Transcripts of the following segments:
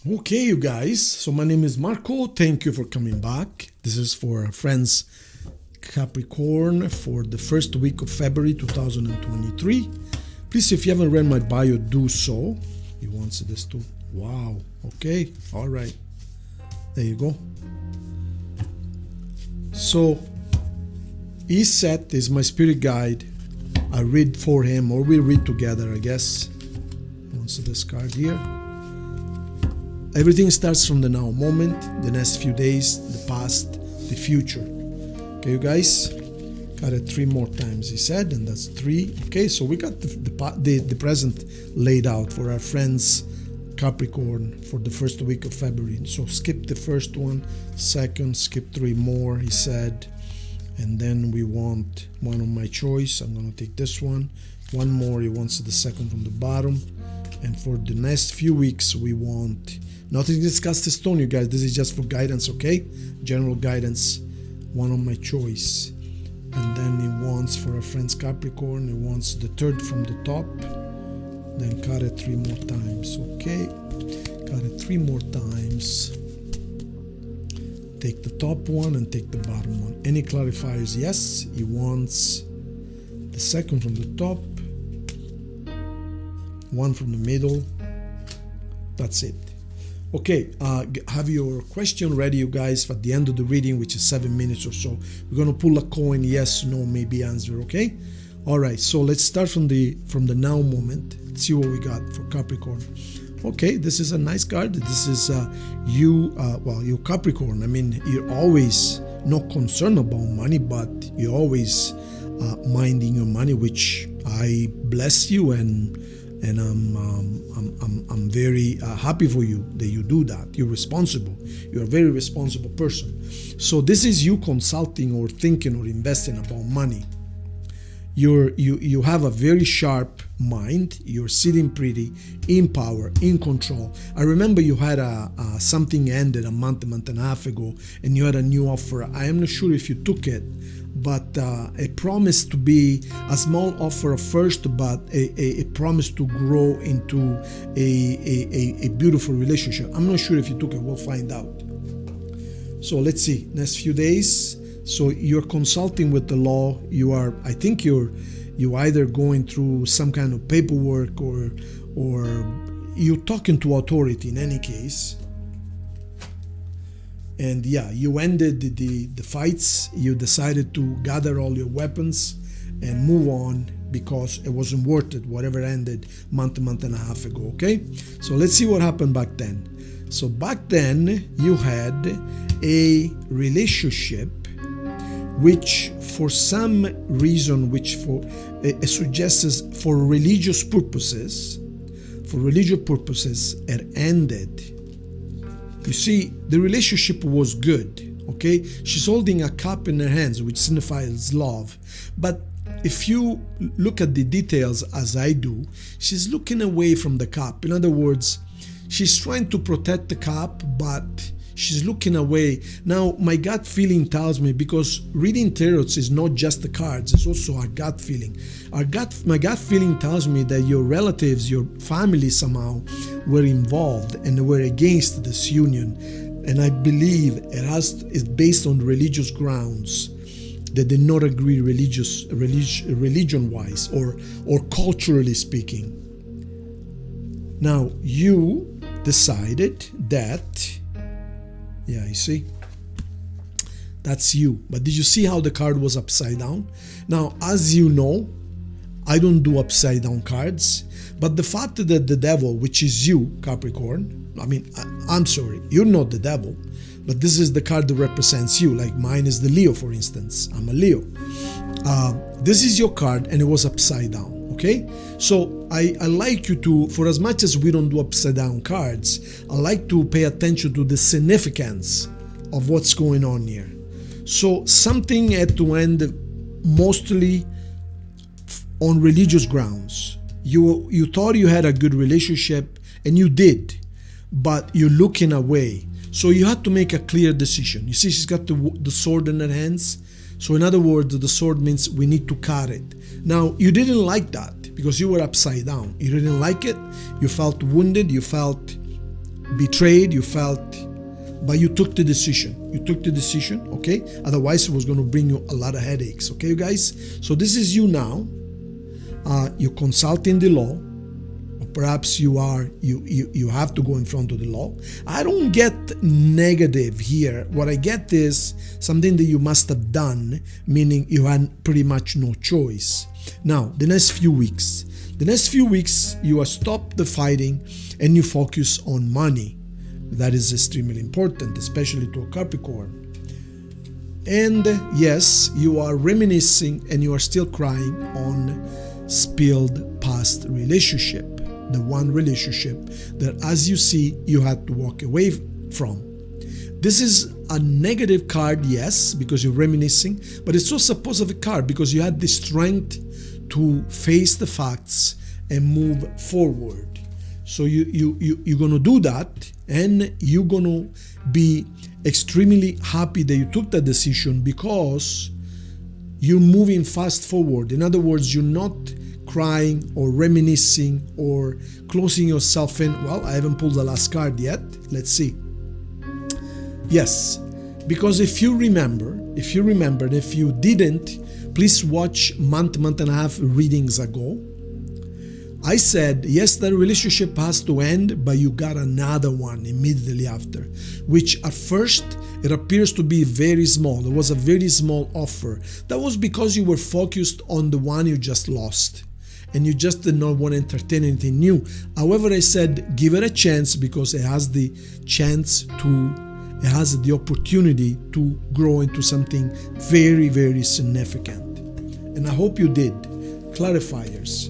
Okay, you guys. So my name is Marco. Thank you for coming back. This is for our friends Capricorn for the first week of February 2023. Please, if you haven't read my bio, do so. He wants this too. Wow. Okay. All right. There you go. So, Seth is my spirit guide. I read for him, or we read together, I guess. He wants this card here. Everything starts from the now moment, the next few days, the past, the future. Okay, you guys? Got it 3 more times, he said, and that's 3. Okay, so we got the present laid out for our friends Capricorn for the first week of February. So skip the first one, second, skip 3 more, he said. And then we want one of my choice. I'm going to take this one. One more, he wants the second from the bottom. And for the next few weeks, we want... Nothing to discuss the stone, you guys. This is just for guidance, okay? General guidance. One of my choice. And then he wants, for our friends Capricorn, he wants the third from the top. Then cut it 3 more times, okay? Cut it 3 more times. Take the top one and take the bottom one. Any clarifiers? Yes. He wants the second from the top. One from the middle. That's it. Okay, have your question ready, you guys, at the end of the reading, which is 7 minutes or so. We're going to pull a coin, yes, no, maybe answer, okay? All right, so let's start from the now moment. Let's see what we got for Capricorn. Okay, this is a nice card. This is you Capricorn. I mean, you're always not concerned about money, but you're always minding your money, which I bless you and I'm very happy for you that you do that. You're responsible. You're a very responsible person. So this is you consulting or thinking or investing about money. You have a very sharp mind. You're sitting pretty, in power, in control. I remember you had something ended a month and a half ago, and you had a new offer. I am not sure if you took it, but a promise to be a small offer at first, but a promise to grow into a beautiful relationship. I'm not sure if you took it. We'll find out. So let's see. Next few days. So you're consulting with the law. I think you're either going through some kind of paperwork or you're talking to authority in any case. And yeah, you ended the fights. You decided to gather all your weapons and move on because it wasn't worth it, whatever ended month and a half ago, okay? So let's see what happened back then. So back then, you had a relationship which for some reason, which for suggests for religious purposes, it ended. You see, the relationship was good, okay? She's holding a cup in her hands, which signifies love. But if you look at the details as I do, she's looking away from the cup. In other words, she's trying to protect the cup, but she's looking away. Now, my gut feeling tells me, because reading tarot is not just the cards, it's also our gut feeling. My gut feeling tells me that your relatives, your family somehow were involved and were against this union. And I believe it's based on religious grounds, that they not agree religion-wise or culturally speaking. Now, you decided that, yeah, you see, that's you. But did you see how the card was upside down? Now, as you know, I don't do upside down cards, but the fact that the devil, which is you, Capricorn, I mean, I'm sorry, you're not the devil, but this is the card that represents you. Like mine is the Leo, for instance. I'm a Leo. This is your card, and it was upside down, okay? So I like you to, for as much as we don't do upside down cards, I like to pay attention to the significance of what's going on here. So something had to end mostly on religious grounds. You thought you had a good relationship, and you did, but you're looking away. So you had to make a clear decision. You see, she's got the sword in her hands. So in other words, the sword means we need to cut it. Now, you didn't like that because you were upside down. You didn't like it. You felt wounded. You felt betrayed, you felt, but you took the decision. You took the decision, okay? Otherwise, it was going to bring you a lot of headaches, okay, you guys? So this is you now. You're consulting the law. Or perhaps you have to go in front of the law. I don't get negative here. What I get is something that you must have done, meaning you had pretty much no choice. Now, the next few weeks, you will stop the fighting and you focus on money. That is extremely important, especially to a Capricorn. And yes, you are reminiscing and you are still crying on spilled past relationship. The one relationship that, as you see, you had to walk away from. This is a negative card, yes, because you're reminiscing, but it's also a positive card because you had the strength to face the facts and move forward. So you're going to do that, and you're going to be extremely happy that you took that decision because you're moving fast forward. In other words, you're not crying or reminiscing or closing yourself in. Well, I haven't pulled the last card yet. Let's see. Yes, because if you remember, and if you didn't, please watch month and a half readings ago. I said, yes, the relationship has to end, but you got another one immediately after, which at first it appears to be very small. It was a very small offer. That was because you were focused on the one you just lost and you just did not want to entertain anything new. However, I said, give it a chance because it has the opportunity to grow into something very, very significant. And I hope you did. Clarifiers,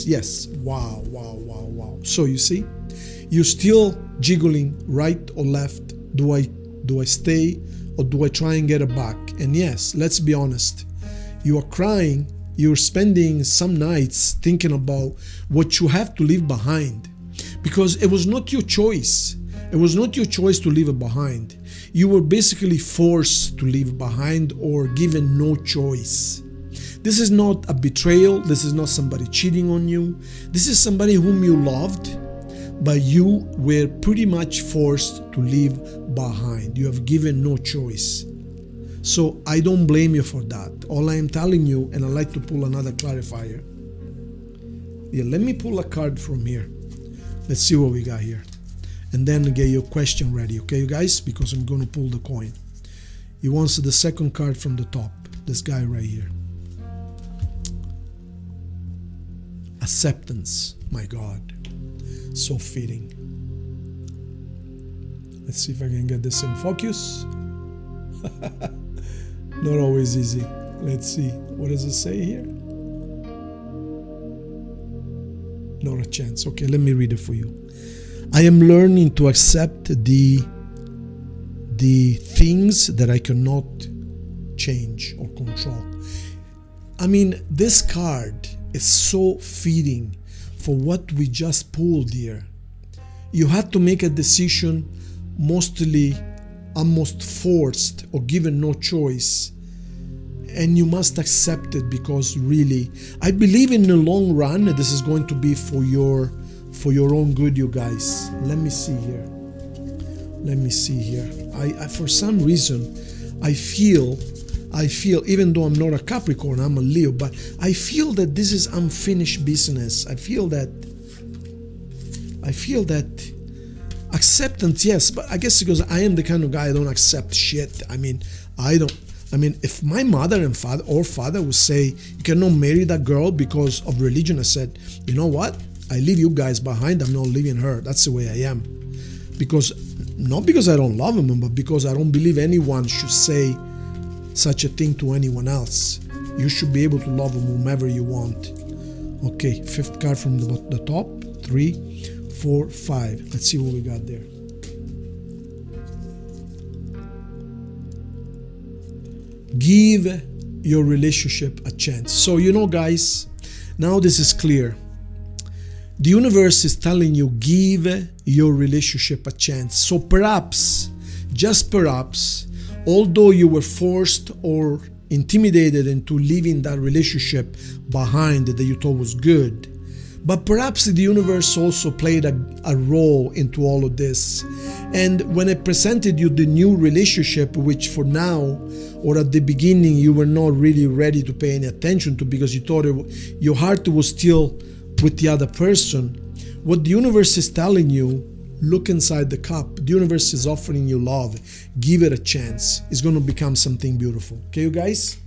yes. Wow. So you see, you're still jiggling right or left. Do I stay or do I try and get it back? And yes, let's be honest. You are crying. You're spending some nights thinking about what you have to leave behind because it was not your choice. It was not your choice to leave it behind. You were basically forced to leave it behind or given no choice. This is not a betrayal. This is not somebody cheating on you. This is somebody whom you loved, but you were pretty much forced to leave behind. You have given no choice. So I don't blame you for that. All I am telling you, and I'd like to pull another clarifier. Yeah, let me pull a card from here. Let's see what we got here. And then get your question ready, okay, you guys? Because I'm going to pull the coin. He wants the second card from the top. This guy right here. Acceptance. My God. So fitting. Let's see if I can get this in focus. Not always easy. Let's see. What does it say here? Not a chance. Okay, let me read it for you. I am learning to accept the things that I cannot change or control. I mean, this card is so fitting for what we just pulled here. You had to make a decision mostly almost forced or given no choice, and you must accept it because really I believe in the long run this is going to be for your own good, you guys. Let me see here. I for some reason I feel even though I'm not a Capricorn, I'm a Leo, but I feel that this is unfinished business. I feel that acceptance, yes, but I guess because I am the kind of guy I don't accept shit. I mean, if my mother and father would say you cannot marry that girl because of religion, I said, you know what? I leave you guys behind. I'm not leaving her. That's the way I am. Not because I don't love him, but because I don't believe anyone should say such a thing to anyone else. You should be able to love whomever you want. Okay, fifth card from the top. 3, 4, 5. Let's see what we got there. Give your relationship a chance. So, guys, now this is clear. The universe is telling you, give your relationship a chance. So perhaps, just perhaps, although you were forced or intimidated into leaving that relationship behind that you thought was good, But perhaps the universe also played a role into all of this. And when I presented you the new relationship, which for now or at the beginning you were not really ready to pay any attention to because you thought your heart was still with the other person, what the universe is telling you, look inside the cup. The universe is offering you love. Give it a chance. It's going to become something beautiful. Okay, you guys?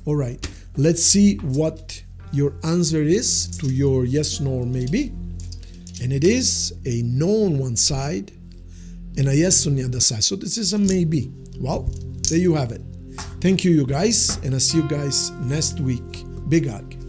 All right. Let's see what your answer is to your yes, no, or maybe. And it is a no on one side and a yes on the other side. So this is a maybe. Well, there you have it. Thank you, you guys. And I'll see you guys next week. Big hug.